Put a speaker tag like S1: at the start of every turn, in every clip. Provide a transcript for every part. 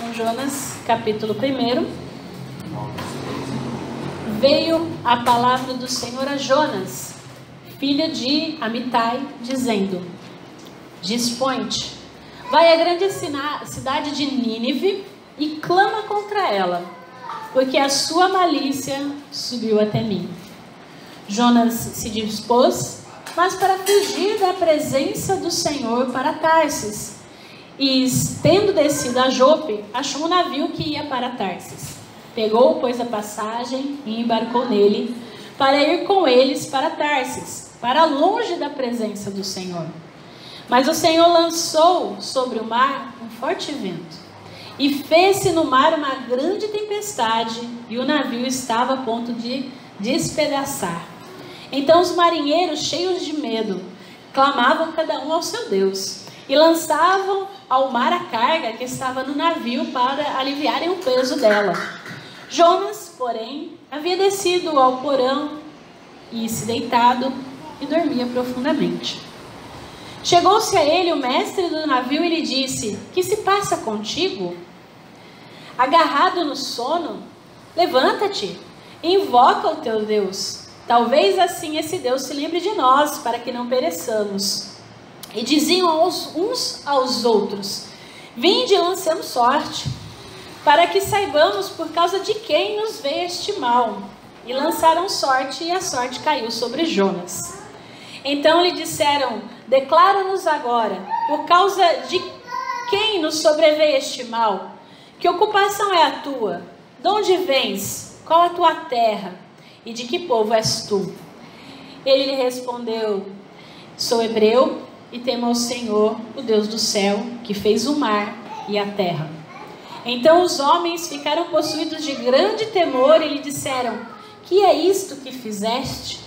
S1: São Jonas, capítulo 1. Veio a palavra do Senhor a Jonas, filho de Amitai, dizendo: Dispõe-te, vai à grande cidade de Nínive e clama contra ela, porque a sua malícia subiu até mim. Jonas se dispôs, mas para fugir da presença do Senhor para Tarsis. E, tendo descido a Jope, achou um navio que ia para Tarsis. Pegou, pois, a passagem e embarcou nele, para ir com eles para Tarsis, para longe da presença do Senhor. Mas o Senhor lançou sobre o mar um forte vento, e fez-se no mar uma grande tempestade, e o navio estava a ponto de despedaçar. Então os marinheiros, cheios de medo, clamavam cada um ao seu Deus, e lançavam ao mar a carga que estava no navio para aliviarem o peso dela. Jonas, porém, havia descido ao porão e se deitado e dormia profundamente. Chegou-se a ele o mestre do navio e lhe disse: Que se passa contigo? Agarrado no sono, levanta-te e invoca o teu Deus. Talvez assim esse Deus se lembre de nós, para que não pereçamos. E diziam uns aos outros: Vinde e lancemos sorte, para que saibamos por causa de quem nos veio este mal. E lançaram sorte, e a sorte caiu sobre Jonas. Então lhe disseram: Declara-nos agora, por causa de quem nos sobreveio este mal? Que ocupação é a tua? De onde vens? Qual a tua terra? E de que povo és tu? Ele lhe respondeu: Sou hebreu e temo ao Senhor, o Deus do céu, que fez o mar e a terra. Então os homens ficaram possuídos de grande temor e lhe disseram: Que é isto que fizeste?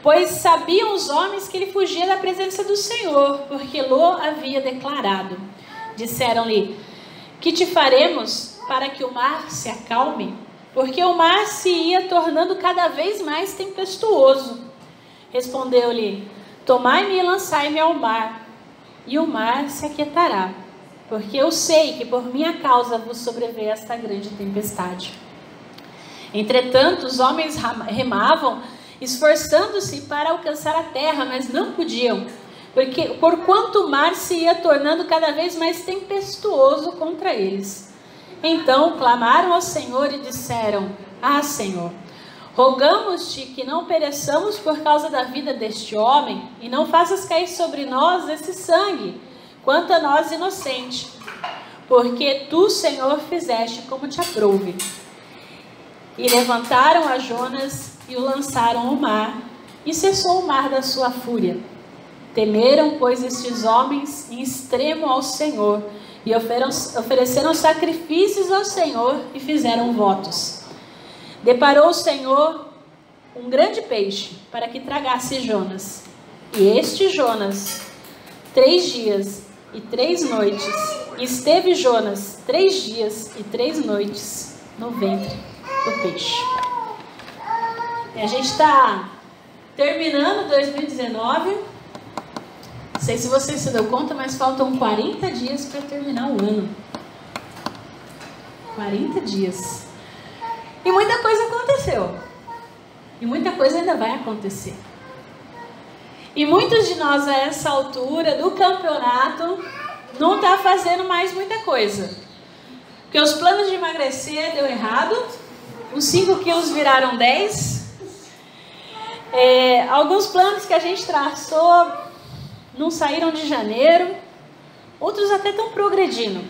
S1: Pois sabiam os homens que ele fugia da presença do Senhor, porque Lô havia declarado. Disseram-lhe: Que te faremos para que o mar se acalme? Porque o mar se ia tornando cada vez mais tempestuoso. Respondeu-lhe: Tomai-me e lançai-me ao mar, e o mar se aquietará, porque eu sei que por minha causa vos sobreveio esta grande tempestade. Entretanto, os homens remavam, esforçando-se para alcançar a terra, mas não podiam, porque porquanto o mar se ia tornando cada vez mais tempestuoso contra eles. Então clamaram ao Senhor e disseram: Ah, Senhor, rogamos-te que não pereçamos por causa da vida deste homem, e não faças cair sobre nós esse sangue, quanto a nós inocente, porque tu, Senhor, fizeste como te aprouve. E levantaram a Jonas e o lançaram ao mar, e cessou o mar da sua fúria. Temeram, pois, estes homens em extremo ao Senhor, e ofereceram sacrifícios ao Senhor e fizeram votos. Deparou o Senhor um grande peixe para que tragasse Jonas. E este Jonas, 3 dias e 3 noites, esteve Jonas 3 dias e 3 noites no ventre do peixe. E a gente está terminando 2019. Não sei se você se deu conta, mas faltam 40 dias para terminar o ano. 40 dias. E muita coisa aconteceu. E muita coisa ainda vai acontecer. E muitos de nós a essa altura do campeonato não tá fazendo mais muita coisa. Porque os planos de emagrecer deu errado. Os 5 quilos viraram 10. Alguns planos que a gente traçou não saíram de janeiro. Outros até estão progredindo.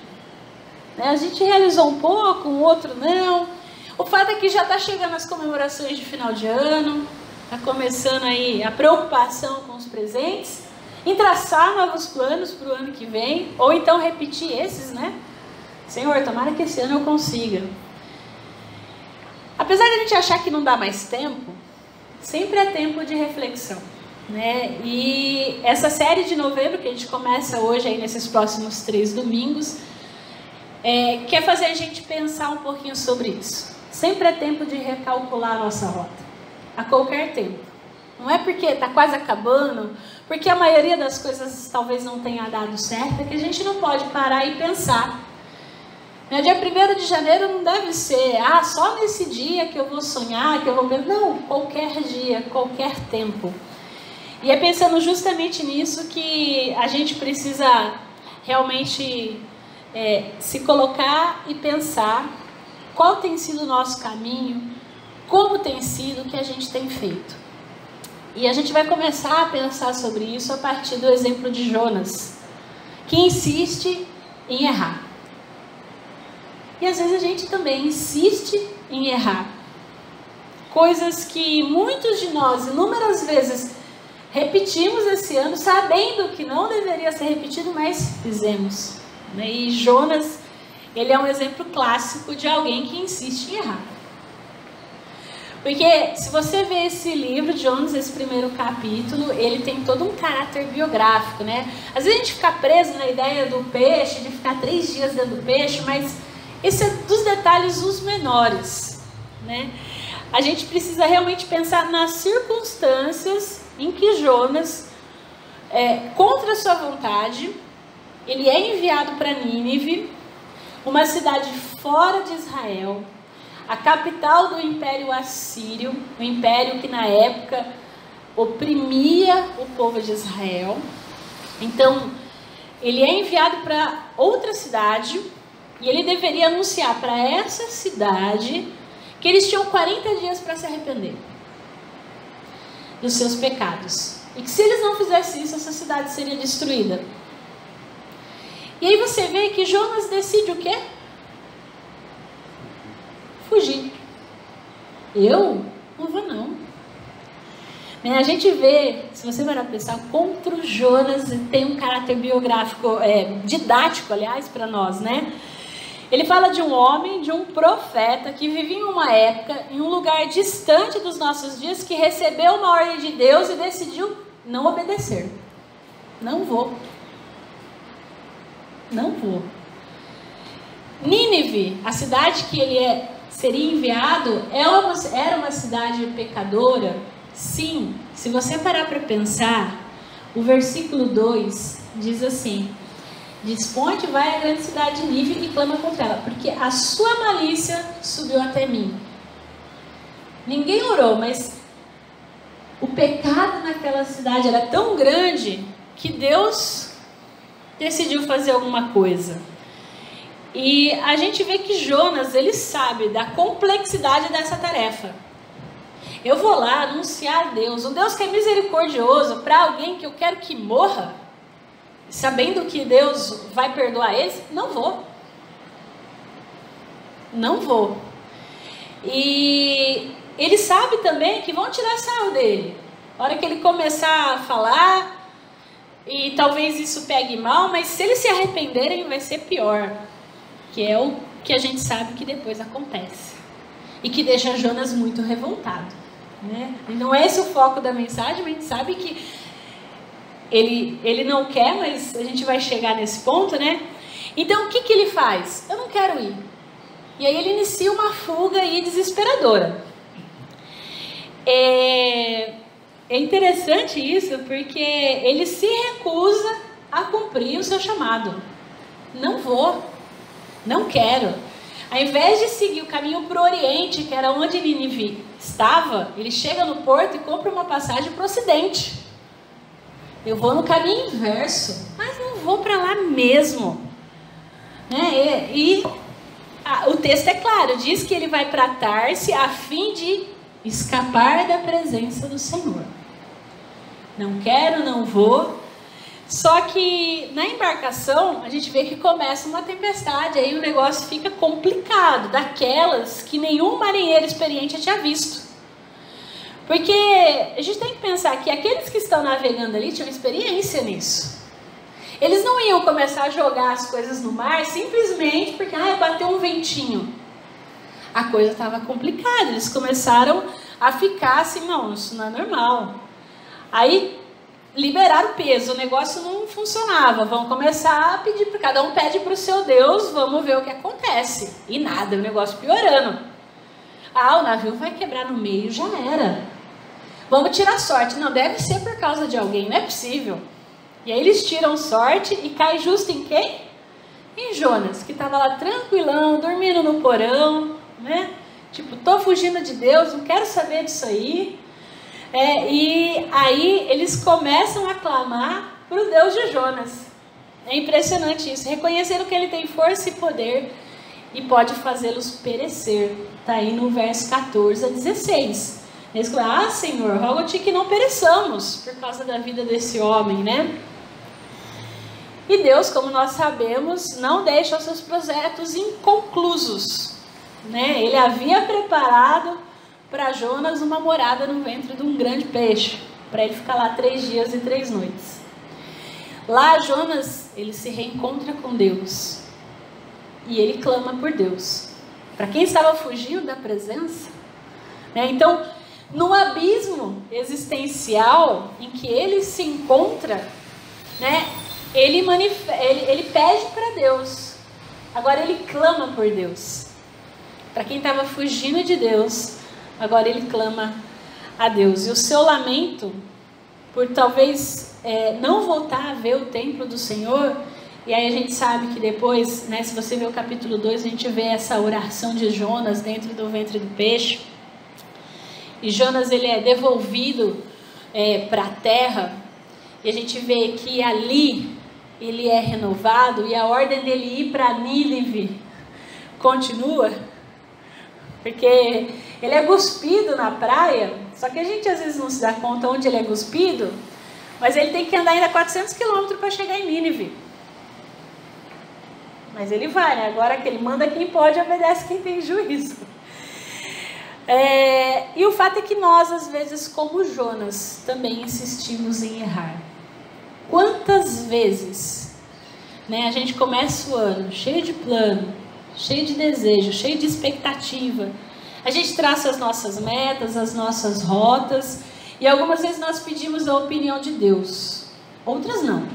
S1: A gente realizou um pouco, um outro não. O fato é que já está chegando as comemorações de final de ano, está começando aí a preocupação com os presentes, em traçar novos planos para o ano que vem, ou então repetir esses, né? Senhor, tomara que esse ano eu consiga. Apesar de a gente achar que não dá mais tempo, sempre é tempo de reflexão, né? E essa série de novembro, que a gente começa hoje aí nesses próximos 3 domingos, quer fazer a gente pensar um pouquinho sobre isso. Sempre é tempo de recalcular a nossa rota, a qualquer tempo. Não é porque está quase acabando, porque a maioria das coisas talvez não tenha dado certo, é que a gente não pode parar e pensar Dia 1º de janeiro não deve ser, só nesse dia que eu vou sonhar, que eu vou ver. Não, qualquer dia, qualquer tempo. E é pensando justamente nisso que a gente precisa realmente se colocar e pensar qual tem sido o nosso caminho, como tem sido o que a gente tem feito. E a gente vai começar a pensar sobre isso a partir do exemplo de Jonas, que insiste em errar. E às vezes a gente também insiste em errar. Coisas que muitos de nós, inúmeras vezes, repetimos esse ano, sabendo que não deveria ser repetido, mas fizemos. E Jonas, ele é um exemplo clássico de alguém que insiste em errar. Porque se você vê esse livro de Jonas, esse primeiro capítulo, ele tem todo um caráter biográfico, né? Às vezes a gente fica preso na ideia do peixe, de ficar 3 dias dentro do peixe, mas esse é dos detalhes os menores, né? A gente precisa realmente pensar nas circunstâncias em que Jonas, contra a sua vontade, ele é enviado para Nínive, uma cidade fora de Israel, a capital do Império Assírio, o império que na época oprimia o povo de Israel. Então, ele é enviado para outra cidade e ele deveria anunciar para essa cidade que eles tinham 40 dias para se arrepender dos seus pecados. E que se eles não fizessem isso, essa cidade seria destruída. E aí você vê que Jonas decide o quê? Fugir. Eu não vou não. A gente vê, se você vai pensar, contra o Jonas tem um caráter biográfico, didático, aliás, para nós, né? Ele fala de um homem, de um profeta que vivia em uma época, em um lugar distante dos nossos dias, que recebeu uma ordem de Deus e decidiu não obedecer. Não vou. Não vou. Nínive, a cidade que ele seria enviado, era uma cidade pecadora? Sim. Se você parar para pensar, o versículo 2 diz assim: Dispõe-te, vai à grande cidade de Nínive e clama contra ela, porque a sua malícia subiu até mim. Ninguém orou, mas o pecado naquela cidade era tão grande que Deus decidiu fazer alguma coisa. E a gente vê que Jonas, ele sabe da complexidade dessa tarefa. Eu vou lá anunciar a Deus, um Deus que é misericordioso, para alguém que eu quero que morra, sabendo que Deus vai perdoar eles. Não vou. Não vou. E ele sabe também que vão tirar sarro dele. A hora que ele começar a falar, e talvez isso pegue mal, mas se eles se arrependerem vai ser pior. Que é o que a gente sabe que depois acontece. E que deixa Jonas muito revoltado, né? E não é esse o foco da mensagem, mas a gente sabe que ele não quer, mas a gente vai chegar nesse ponto, né? Então o que ele faz? Eu não quero ir. E aí ele inicia uma fuga aí desesperadora. É interessante isso, porque ele se recusa a cumprir o seu chamado. Não vou, não quero. Ao invés de seguir o caminho para o Oriente, que era onde Nínive estava, ele chega no porto e compra uma passagem para o Ocidente. Eu vou no caminho inverso, mas não vou para lá mesmo. O texto é claro, diz que ele vai para Tarse a fim de escapar da presença do Senhor. Não quero, não vou. Só que na embarcação a gente vê que começa uma tempestade, aí o negócio fica complicado, daquelas que nenhum marinheiro experiente tinha visto. Porque a gente tem que pensar que aqueles que estão navegando ali tinham experiência nisso. Eles não iam começar a jogar as coisas no mar simplesmente porque bateu um ventinho. A coisa estava complicada, eles começaram a ficar assim, não, isso não é normal. Aí liberaram o peso, o negócio não funcionava, vão começar a pedir, cada um pede para o seu Deus, vamos ver o que acontece. E nada, o negócio piorando. O navio vai quebrar no meio, já era. Vamos tirar sorte. Não, deve ser por causa de alguém, não é possível. E aí eles tiram sorte e cai justo em quem? em Jonas, que estava lá tranquilão, dormindo no porão, né? Tipo, tô fugindo de Deus, não quero saber disso aí. E aí eles começam a clamar para o Deus de Jonas. É impressionante isso, reconhecendo que ele tem força e poder e pode fazê-los perecer. Está aí no verso 14 a 16. Eles falam, Senhor, rogo-te que não pereçamos por causa da vida desse homem, né? E Deus, como nós sabemos, não deixa os seus projetos inconclusos, né? Ele havia preparado para Jonas uma morada no ventre de um grande peixe, para ele ficar lá 3 dias e 3 noites. Lá Jonas, ele se reencontra com Deus e ele clama por Deus. Para quem estava fugindo da presença, né? Então, no abismo existencial em que ele se encontra, né? Ele pede para Deus. Agora ele clama por Deus. Para quem estava fugindo de Deus, agora ele clama a Deus. E o seu lamento por talvez não voltar a ver o templo do Senhor. E aí a gente sabe que depois, né, se você ver o capítulo 2, a gente vê essa oração de Jonas dentro do ventre do peixe. E Jonas, ele é devolvido para a terra. E a gente vê que ali ele é renovado. E a ordem dele ir para Nínive continua. Porque ele é cuspido na praia. Só que a gente às vezes não se dá conta onde ele é cuspido. Mas ele tem que andar ainda 400 quilômetros para chegar em Nínive. Mas ele vai, né? Agora que ele manda quem pode, obedece quem tem juízo. E o fato é que nós, às vezes, como Jonas, também insistimos em errar. Quantas vezes, né, a gente começa o ano cheio de plano, cheio de desejo, cheio de expectativa. A gente traça as nossas metas, as nossas rotas, e algumas vezes nós pedimos a opinião de Deus, outras não.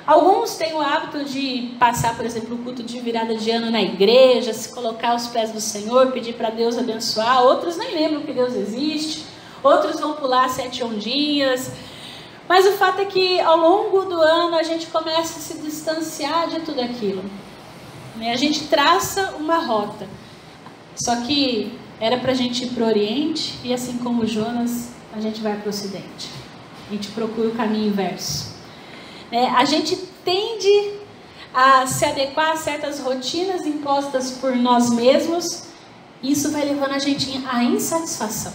S1: Alguns têm o hábito de passar, por exemplo, o culto de virada de ano na igreja, se colocar aos pés do Senhor, pedir para Deus abençoar. Outros nem lembram que Deus existe. Outros vão pular 7 ondinhas. Mas o fato é que ao longo do ano a gente começa a se distanciar de tudo aquilo. A gente traça uma rota. Só que era para a gente ir para o Oriente e assim como Jonas, a gente vai para o Ocidente. A gente procura o caminho inverso. A gente tende a se adequar a certas rotinas impostas por nós mesmos. E isso vai levando a gente à insatisfação.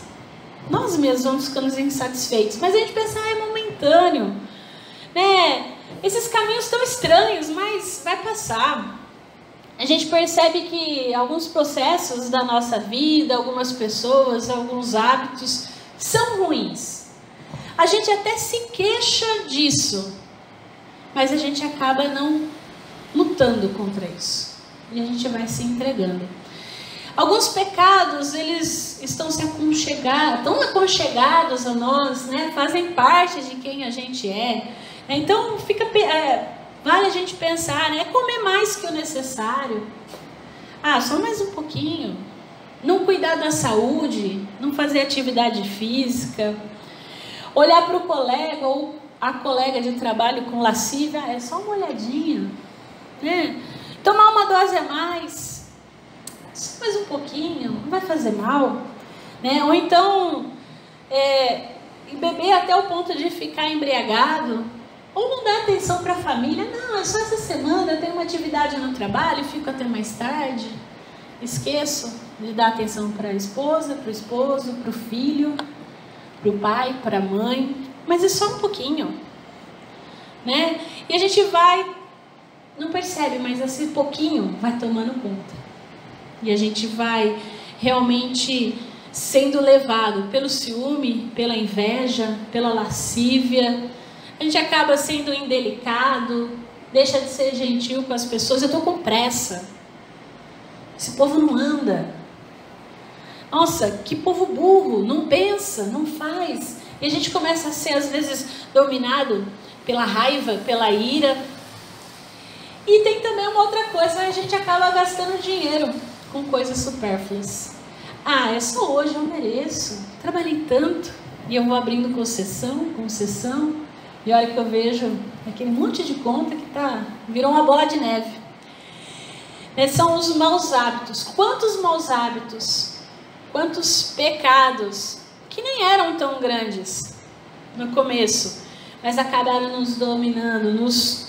S1: Nós mesmos vamos ficando insatisfeitos. Mas a gente pensa, é momentâneo. Esses caminhos tão estranhos, mas vai passar. A gente percebe que alguns processos da nossa vida, algumas pessoas, alguns hábitos são ruins. A gente até se queixa disso. Mas a gente acaba não lutando contra isso. E a gente vai se entregando. Alguns pecados, eles estão tão aconchegados a nós, né? Fazem parte de quem a gente é. Então, vale a gente pensar, né? Comer mais que o necessário. Só mais um pouquinho. Não cuidar da saúde, não fazer atividade física. Olhar para o colega ou a colega de trabalho com lascívia, é só uma olhadinha, né? Tomar uma dose a mais, só mais um pouquinho, não vai fazer mal, né? Ou então beber até o ponto de ficar embriagado, ou não dar atenção para a família. Não, é só essa semana, eu tenho uma atividade no trabalho, fico até mais tarde, esqueço de dar atenção para a esposa, para o esposo, para o filho, para o pai, para a mãe. Mas é só um pouquinho, né? E a gente não percebe, mas esse pouquinho vai tomando conta. E a gente vai realmente sendo levado pelo ciúme, pela inveja, pela lascívia. A gente acaba sendo indelicado, deixa de ser gentil com as pessoas. Eu estou com pressa. Esse povo não anda. Nossa, que povo burro, não pensa, não faz. E a gente começa a ser, às vezes, dominado pela raiva, pela ira. E tem também uma outra coisa, a gente acaba gastando dinheiro com coisas supérfluas. É só hoje, eu mereço. Trabalhei tanto. E eu vou abrindo concessão, e olha que eu vejo aquele monte de conta que virou uma bola de neve. São os maus hábitos. Quantos maus hábitos, quantos pecados, que nem eram tão grandes no começo, mas acabaram nos dominando, nos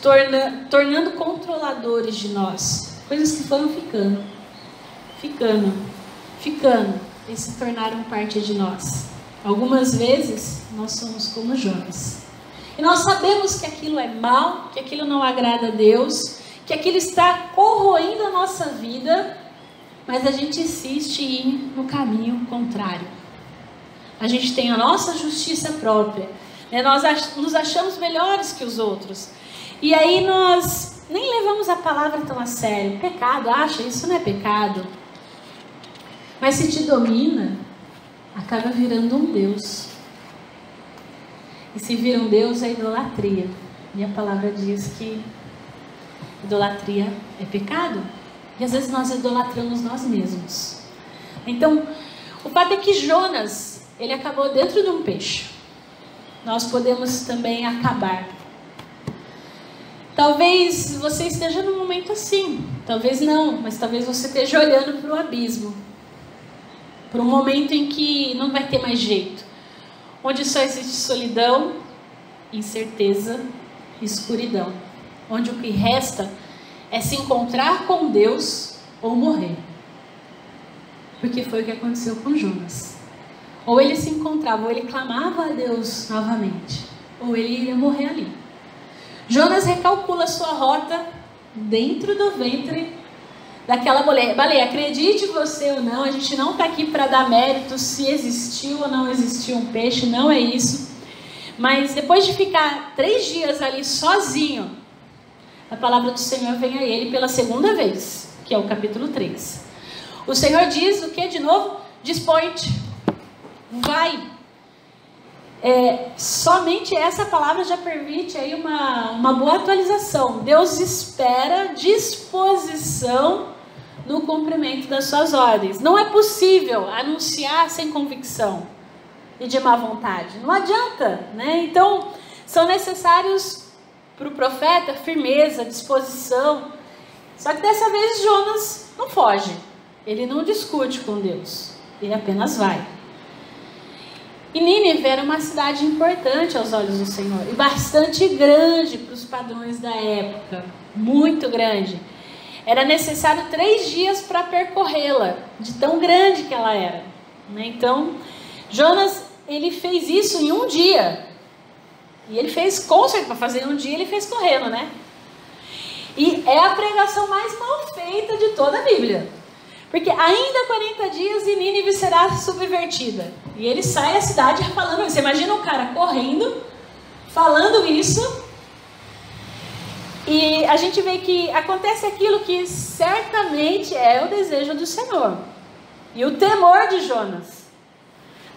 S1: tornando controladores de nós. Coisas que foram ficando, e se tornaram parte de nós. Algumas vezes nós somos como Jonas. E nós sabemos que aquilo é mal, que aquilo não agrada a Deus, que aquilo está corroendo a nossa vida, mas a gente insiste em ir no caminho contrário. A gente tem a nossa justiça própria, né? Nós nos achamos melhores que os outros. E aí nós nem levamos a palavra tão a sério. Pecado, acha? Isso não é pecado. Mas se te domina, acaba virando um Deus. E se vira um Deus, é idolatria. E a palavra diz que idolatria é pecado. E às vezes nós idolatramos nós mesmos. Então, o fato é que Jonas, ele acabou dentro de um peixe. Nós podemos também acabar. Talvez você esteja num momento assim. Talvez não, mas talvez você esteja olhando para o abismo. Para um momento em que não vai ter mais jeito. Onde só existe solidão, incerteza, escuridão. Onde o que resta é se encontrar com Deus ou morrer. Porque foi o que aconteceu com Jonas. Ou ele se encontrava, ou ele clamava a Deus novamente, ou ele iria morrer ali. Jonas recalcula sua rota dentro do ventre daquela baleia. Acredite você ou não, a gente não está aqui para dar mérito se existiu ou não existiu um peixe, não é isso. Mas depois de ficar 3 dias ali sozinho, a palavra do Senhor vem a ele pela segunda vez, que é o capítulo 3. O Senhor diz o que de novo? Dispõe-te, vai. Somente essa palavra já permite aí uma boa atualização. Deus espera disposição no cumprimento das suas ordens. Não é possível anunciar sem convicção e de má vontade. Não adianta, né? Então, são necessários para o profeta firmeza, disposição. Só que dessa vez Jonas não foge. Ele não discute com Deus. Ele apenas vai. E Nínive era uma cidade importante aos olhos do Senhor. E bastante grande para os padrões da época. Muito grande. Era necessário 3 dias para percorrê-la. De tão grande que ela era. Então, Jonas, ele fez isso em 1 dia. E ele fez, com certeza, para fazer em 1 dia, ele fez correndo, né? E é a pregação mais mal feita de toda a Bíblia. Porque ainda 40 dias e Nínive será subvertida. E ele sai da cidade falando isso. Você imagina um cara correndo, falando isso. E a gente vê que acontece aquilo que certamente é o desejo do Senhor. E o temor de Jonas.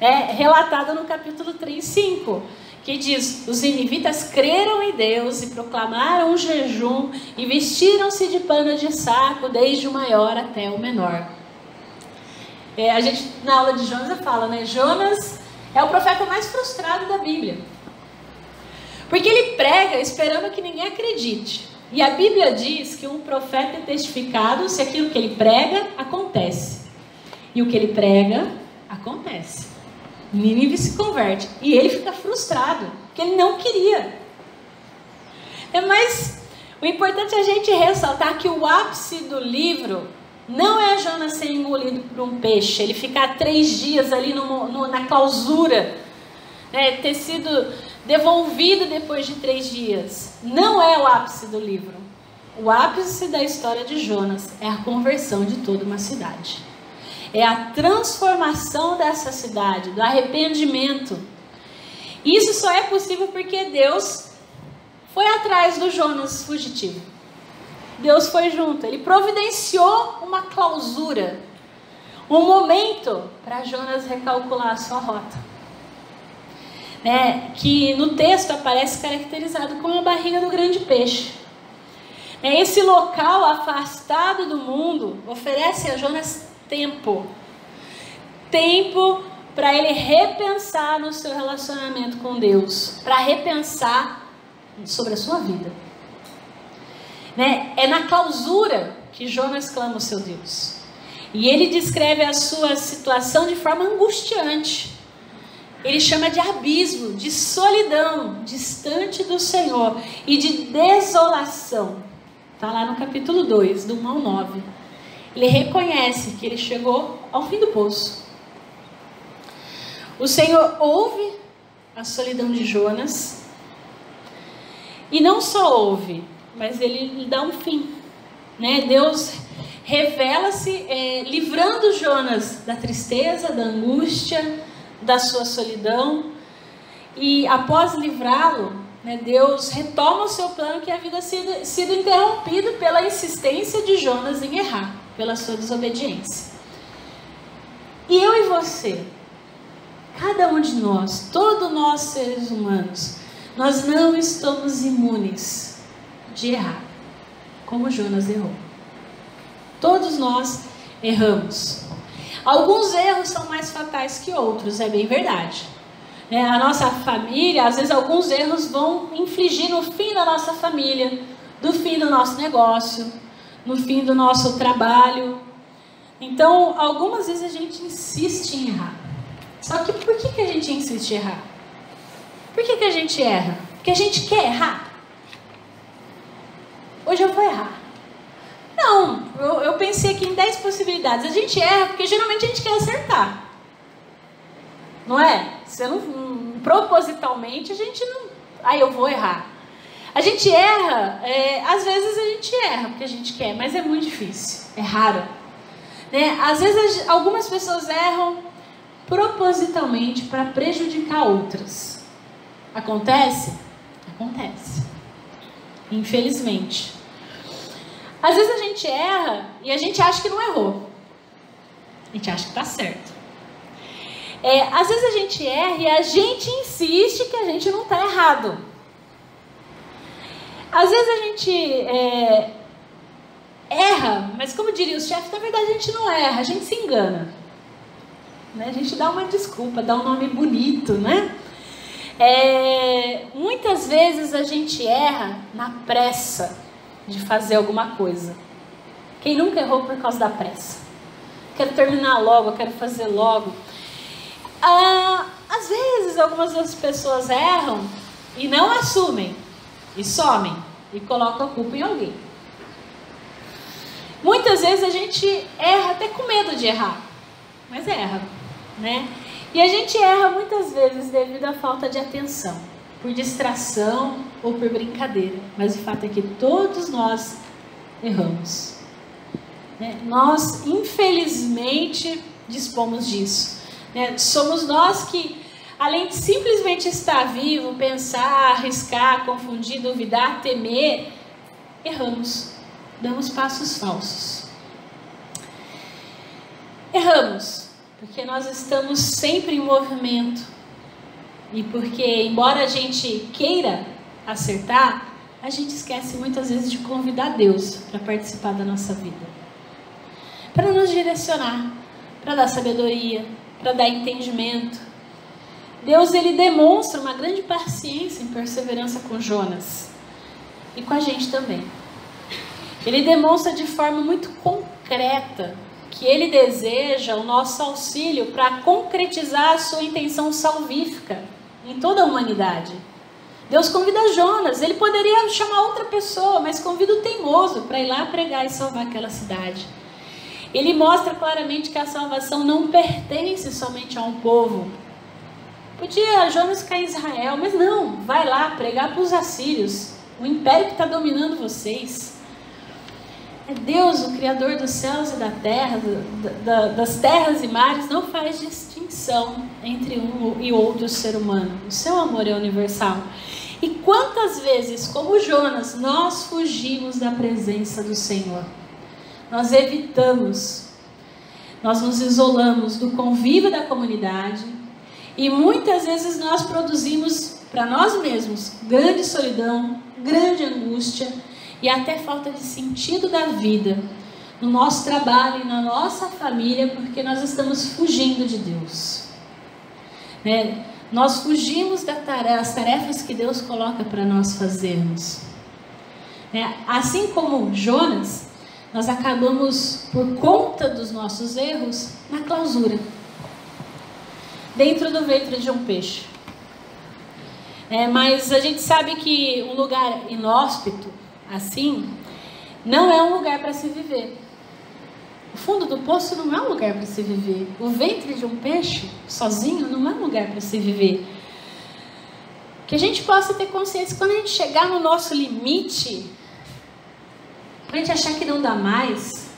S1: É relatado no capítulo 3, 5. Que diz: os ninivitas creram em Deus e proclamaram um jejum e vestiram-se de pano de saco, desde o maior até o menor. A gente, na aula de Jonas, fala, né? Jonas é o profeta mais frustrado da Bíblia. Porque ele prega esperando que ninguém acredite. E a Bíblia diz que um profeta é testificado se aquilo que ele prega acontece. E o que ele prega acontece. Nínive se converte. E ele fica frustrado, porque ele não queria. Mas o importante é a gente ressaltar que o ápice do livro não é Jonas ser engolido por um peixe. Ele ficar 3 dias ali na clausura, né, ter sido devolvido depois de 3 dias. Não é o ápice do livro. O ápice da história de Jonas é a conversão de toda uma cidade. É a transformação dessa cidade, do arrependimento. Isso só é possível porque Deus foi atrás do Jonas fugitivo. Deus foi junto, ele providenciou uma clausura, um momento para Jonas recalcular a sua rota. Que no texto aparece caracterizado como a barriga do grande peixe. Esse local afastado do mundo oferece a Jonas tempo para ele repensar no seu relacionamento com Deus, para repensar sobre a sua vida. É na clausura que Jonas clama ao seu Deus. E ele descreve a sua situação de forma angustiante. Ele chama de abismo, de solidão, distante do Senhor e de desolação. Está lá no capítulo 2, do 1 ao 9. Ele reconhece que ele chegou ao fim do poço. O Senhor ouve a solidão de Jonas. E não só ouve, mas ele lhe dá um fim. Né? Deus revela-se livrando Jonas da tristeza, da angústia, da sua solidão. E após livrá-lo, né, Deus retoma o seu plano que havia sido interrompido pela insistência de Jonas em errar, pela sua desobediência. E eu e você, cada um de nós, todos nós seres humanos, nós não estamos imunes de errar, como Jonas errou. Todos nós erramos. Alguns erros são mais fatais que outros, é bem verdade. A nossa família, às vezes alguns erros vão infligir no fim da nossa família, no fim do nosso negócio, no fim do nosso trabalho. Então, algumas vezes a gente insiste em errar. Só que por que a gente insiste em errar? Por que a gente erra? Porque a gente quer errar. Hoje eu vou errar. Não, eu pensei aqui em 10 possibilidades. A gente erra porque geralmente a gente quer acertar. Não é? Você não, propositalmente a gente não... eu vou errar. A gente erra, às vezes a gente erra porque a gente quer, mas é muito difícil, é raro. Né? Às vezes algumas pessoas erram propositalmente para prejudicar outras. Acontece? Acontece. Infelizmente. Às vezes a gente erra e a gente acha que não errou. A gente acha que está certo. Às vezes a gente erra e a gente insiste que a gente não está errado. Às vezes a gente erra, mas como diria o chefe, na verdade a gente não erra, a gente se engana. Né? A gente dá uma desculpa, dá um nome bonito, né? Muitas vezes a gente erra na pressa de fazer alguma coisa. Quem nunca errou por causa da pressa? Quero terminar logo, quero fazer logo. Às vezes algumas das pessoas erram e não assumem, e somem, e colocam a culpa em alguém. Muitas vezes a gente erra até com medo de errar, mas erra, né? E a gente erra muitas vezes devido à falta de atenção, por distração ou por brincadeira. Mas o fato é que todos nós erramos. Né? Nós, infelizmente, dispomos disso. Né? Somos nós que, além de simplesmente estar vivo, pensar, arriscar, confundir, duvidar, temer, erramos. Damos passos falsos. Erramos, porque nós estamos sempre em movimento. E porque, embora a gente queira acertar, a gente esquece muitas vezes de convidar Deus para participar da nossa vida. Para nos direcionar, para dar sabedoria, para dar entendimento. Deus, ele demonstra uma grande paciência e perseverança com Jonas. E com a gente também. Ele demonstra de forma muito concreta que ele deseja o nosso auxílio para concretizar a sua intenção salvífica em toda a humanidade. Deus convida Jonas, ele poderia chamar outra pessoa, mas convida o teimoso para ir lá pregar e salvar aquela cidade. Ele mostra claramente que a salvação não pertence somente a um povo. Podia Jonas ficar em Israel, mas não, vai lá pregar para os assírios, o império que está dominando vocês. Deus, o Criador dos céus e da terra, das terras e mares, não faz distinção entre um e outro ser humano. O seu amor é universal. E quantas vezes, como Jonas, nós fugimos da presença do Senhor? Nós evitamos, nós nos isolamos do convívio da comunidade e muitas vezes nós produzimos para nós mesmos grande solidão, grande angústia e até falta de sentido da vida no nosso trabalho e na nossa família, porque nós estamos fugindo de Deus. Né? Nós fugimos das tarefas que Deus coloca para nós fazermos. Assim como Jonas, nós acabamos, por conta dos nossos erros, na clausura, dentro do ventre de um peixe. Mas a gente sabe que um lugar inóspito, assim, não é um lugar para se viver. O fundo do poço não é um lugar para se viver. O ventre de um peixe, sozinho, não é um lugar para se viver. Que a gente possa ter consciência, quando a gente chegar no nosso limite, quando a gente achar que não dá mais,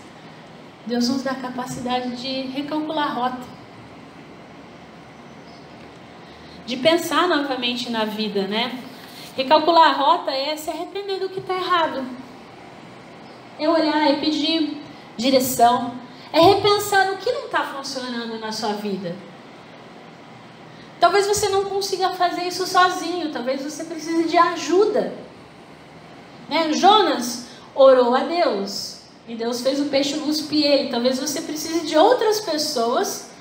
S1: Deus nos dá a capacidade de recalcular a rota. De pensar novamente na vida, né? Recalcular a rota é se arrepender do que está errado. É olhar, é pedir direção. É repensar no que não está funcionando na sua vida. Talvez você não consiga fazer isso sozinho. Talvez você precise de ajuda. Jonas orou a Deus. E Deus fez o peixe cuspir ele. Talvez você precise de outras pessoas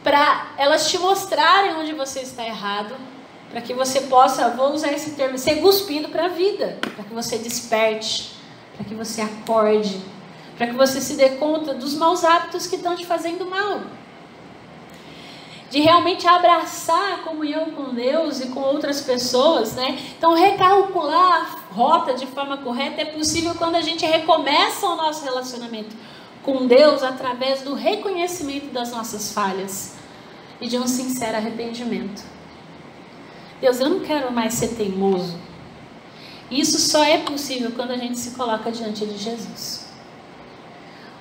S1: para elas te mostrarem onde você está errado, para que você possa, vou usar esse termo, ser cuspido para a vida, para que você desperte, para que você acorde, para que você se dê conta dos maus hábitos que estão te fazendo mal. De realmente abraçar a comunhão com Deus e com outras pessoas, né? Então, recalcular a rota de forma correta é possível quando a gente recomeça o nosso relacionamento com Deus através do reconhecimento das nossas falhas e de um sincero arrependimento. Deus, eu não quero mais ser teimoso. Isso só é possível quando a gente se coloca diante de Jesus.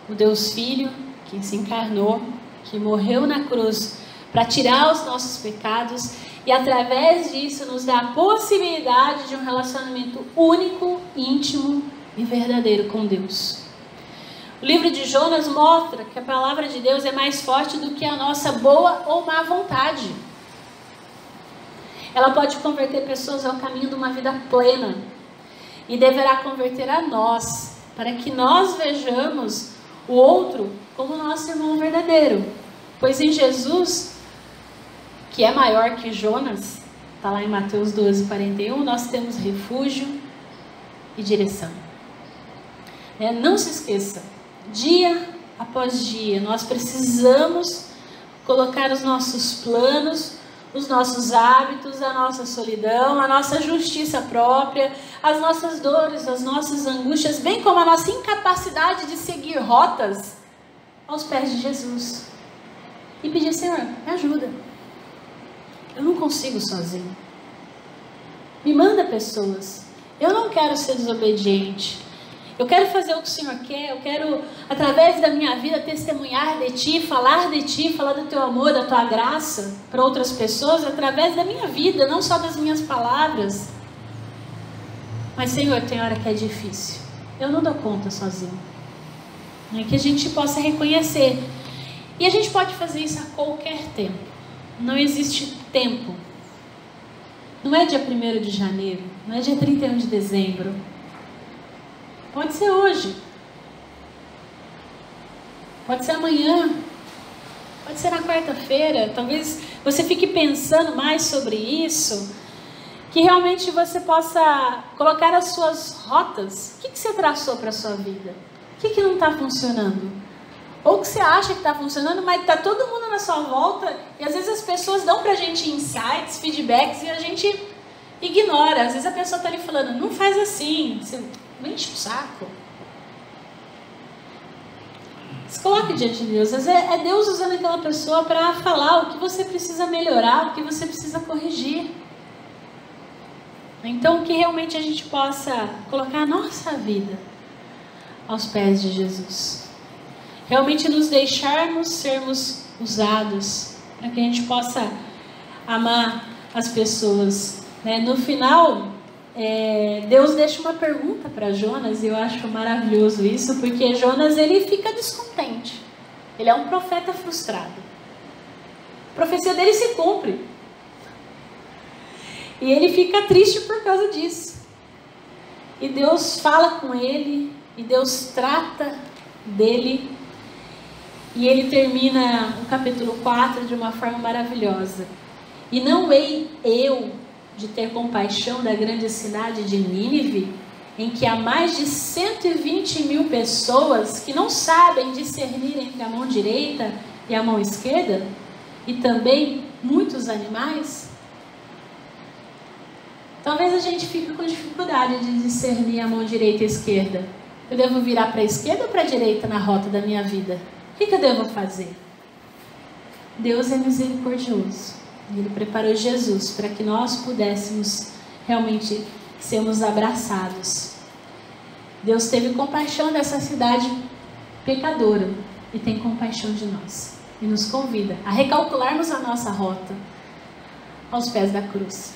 S1: O Deus Filho, que se encarnou, que morreu na cruz para tirar os nossos pecados e através disso nos dá a possibilidade de um relacionamento único, íntimo e verdadeiro com Deus. O livro de Jonas mostra que a palavra de Deus é mais forte do que a nossa boa ou má vontade. Ela pode converter pessoas ao caminho de uma vida plena e deverá converter a nós, para que nós vejamos o outro como nosso irmão verdadeiro. Pois em Jesus, que é maior que Jonas, está lá em Mateus 12:41, nós temos refúgio e direção. Não se esqueça, dia após dia, nós precisamos colocar os nossos planos, os nossos hábitos, a nossa solidão, a nossa justiça própria, as nossas dores, as nossas angústias, bem como a nossa incapacidade de seguir rotas aos pés de Jesus. E pedir, Senhor, me ajuda. Eu não consigo sozinho. Me manda pessoas. Eu não quero ser desobediente. Eu quero fazer o que o Senhor quer. Eu quero, através da minha vida, testemunhar de Ti, falar do Teu amor, da Tua graça para outras pessoas, através da minha vida, não só das minhas palavras. Mas, Senhor, tem hora que é difícil. Eu não dou conta sozinho. Que a gente possa reconhecer. E a gente pode fazer isso a qualquer tempo. Não existe tempo. Não é dia 1º de janeiro. Não é dia 31 de dezembro. Pode ser hoje. Pode ser amanhã. Pode ser na quarta-feira. Talvez você fique pensando mais sobre isso. Que realmente você possa colocar as suas rotas. O que você traçou para a sua vida? O que não está funcionando? Ou que você acha que está funcionando, mas está todo mundo na sua volta. E às vezes as pessoas dão para a gente insights, feedbacks, e a gente ignora. Às vezes a pessoa está ali falando, não faz assim. Você me enche o saco. Se coloque diante de Deus. Às vezes é Deus usando aquela pessoa para falar o que você precisa melhorar, o que você precisa corrigir. Então, que realmente a gente possa colocar a nossa vida aos pés de Jesus. Realmente nos deixarmos sermos usados para que a gente possa amar as pessoas. No final, Deus deixa uma pergunta para Jonas, e eu acho maravilhoso isso, porque Jonas ele fica descontente. Ele é um profeta frustrado. A profecia dele se cumpre. E ele fica triste por causa disso. E Deus fala com ele, e Deus trata dele. E ele termina o capítulo 4 de uma forma maravilhosa. E não hei eu de ter compaixão da grande cidade de Nínive, em que há mais de 120 mil pessoas que não sabem discernir entre a mão direita e a mão esquerda, e também muitos animais, talvez a gente fique com dificuldade de discernir a mão direita e a esquerda. Eu devo virar para a esquerda ou para a direita na rota da minha vida? O que eu devo fazer? Deus é misericordioso. Ele preparou Jesus para que nós pudéssemos realmente sermos abraçados. Deus teve compaixão dessa cidade pecadora e tem compaixão de nós. E nos convida a recalcularmos a nossa rota aos pés da cruz.